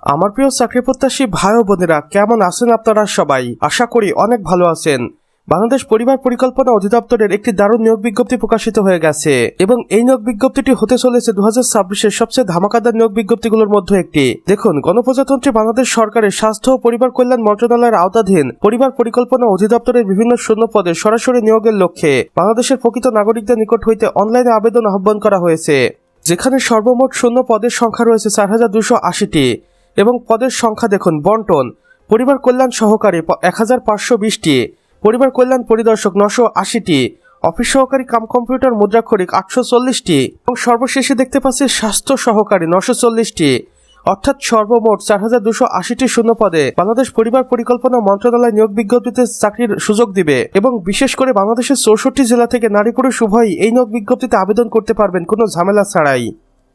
আমার প্রিয় চাকরি প্রত্যাশী ভাই ও বোনেরা, কেমন আছেন আপনারা সবাই? আশা করি অনেক ভালো আছেন। বাংলাদেশ পরিবার পরিকল্পনা অধিদপ্তরের একটি দারুণ নিয়োগ বিজ্ঞপ্তি প্রকাশিত হয়ে গেছে এবং এই নিয়োগ বিজ্ঞপ্তিটি হতে চলেছে 2026-এর সবচেয়ে ধামাকাদার নিয়োগ বিজ্ঞপ্তিগুলোর মধ্যে একটি। দেখুন, গণপ্রজাতন্ত্রী বাংলাদেশ সরকারের স্বাস্থ্য ও পরিবার কল্যাণ মন্ত্রণালয়ের আওতাধীন পরিবার পরিকল্পনা অধিদপ্তরের বিভিন্ন শূন্য পদে সরাসরি নিয়োগের লক্ষ্যে বাংলাদেশের প্রকৃত নাগরিকদের নিকট হইতে অনলাইনে আবেদন আহ্বান করা হয়েছে, যেখানে সর্বমোট শূন্য পদের সংখ্যা রয়েছে 4,280টি এবং পদের সংখ্যা দেখুন বন্টন: পরিবার কল্যাণ সহকারী 1,520টি, পরিবার কল্যাণ পরিদর্শক 980টি, অফিস সহকারী কাম কম্পিউটার মুদ্রাক্ষরিক 840টি এবং সর্বশেষে দেখতে পাচ্ছি স্বাস্থ্য সহকারী 940টি। অর্থাৎ সর্বমোট 4,280টি শূন্য পদে বাংলাদেশ পরিবার পরিকল্পনা মন্ত্রণালয় নিয়োগ বিজ্ঞপ্তিতে চাকরির সুযোগ দিবে এবং বিশেষ করে বাংলাদেশের 64 জেলা থেকে নারী পুরুষ উভয়ই এই নিয়োগ বিজ্ঞপ্তিতে আবেদন করতে পারবেন কোনো ঝামেলা ছাড়াই।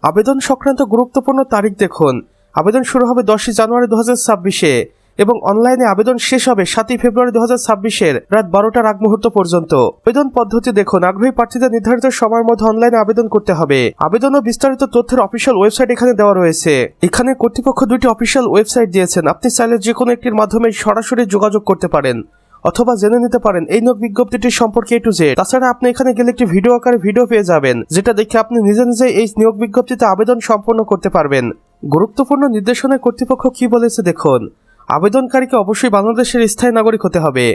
আবেদন সংক্রান্ত গুরুত্বপূর্ণ তারিখ দেখুন: আবেদন শুরু হবে 10 জানুয়ারি 2026-এ এবং অনলাইনে আবেদন শেষ হবে 7 ফেব্রুয়ারি 2026-এর রাত 12টার আগ মুহূর্ত পর্যন্ত। আবেদন পদ্ধতি দেখুন: আগ্রহী প্রার্থীদের নির্ধারিত সময়ের মধ্যে অনলাইনে আবেদন করতে হবে। আবেদন ও বিস্তারিত তথ্যের অফিসিয়াল ওয়েবসাইট এখানে দেওয়া রয়েছে। এখানে কর্তৃপক্ষ দুটি অফিসিয়াল ওয়েবসাইট দিয়েছেন, আপনি চাইলে যে কোনো একটির মাধ্যমে সরাসরি যোগাযোগ করতে পারেন অথবা জেনে নিতে পারেন এই নিয়োগ বিজ্ঞপ্তিটির সম্পর্কে A to Z। তাছাড়া আপনি এখানে গেলে একটি ভিডিও আকারে ভিডিও পেয়ে যাবেন, যেটা দেখে আপনি নিজে নিজে এই নিয়োগ বিজ্ঞপ্তিতে আবেদন সম্পন্ন করতে পারবেন। গুরুত্বপূর্ণ নির্দেশনায় কর্তৃপক্ষ কি বলেছে দেখুন: আবেদনকারীকে অবশ্যই বাংলাদেশের স্থায়ী নাগরিক হতে হবে।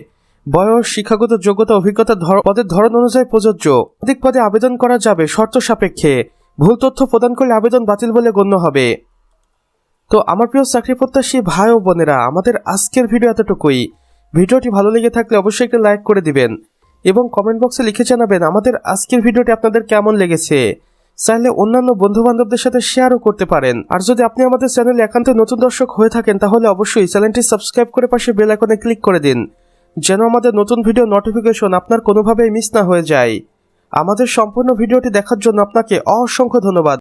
বয়স, শিক্ষাগত যোগ্যতা, অভিজ্ঞতা পদের ধরন অনুযায়ী প্রযোজ্য। অধিক পদে আবেদন করা যাবে শর্ত সাপেক্ষে। ভুল তথ্য প্রদান করলে আবেদন বাতিল বলে গণ্য হবে। তো আমার প্রিয় চাকরি প্রত্যাশী ভাই ও বোনেরা, আমাদের আজকের ভিডিও এতটুকুই। ভিডিওটি ভালো লেগে থাকলে অবশ্যই একটা লাইক করে দিবেন এবং কমেন্ট বক্সে লিখে জানাবেন আমাদের আজকের ভিডিওটি আপনাদের কেমন লেগেছে। চাইলে অন্যান্য বন্ধু বান্ধবদের সাথে শেয়ারও করতে পারেন। আর যদি আপনি আমাদের চ্যানেলে একান্ত নতুন দর্শক হয়ে থাকেন তাহলে অবশ্যই চ্যানেলটি সাবস্ক্রাইব করে পাশে বেল আইকনে ক্লিক করে দিন, যেন আমাদের নতুন ভিডিও নোটিফিকেশন আপনার কোনোভাবেই মিস না হয়ে যায়। আমাদের সম্পূর্ণ ভিডিওটি দেখার জন্য আপনাকে অসংখ্য ধন্যবাদ।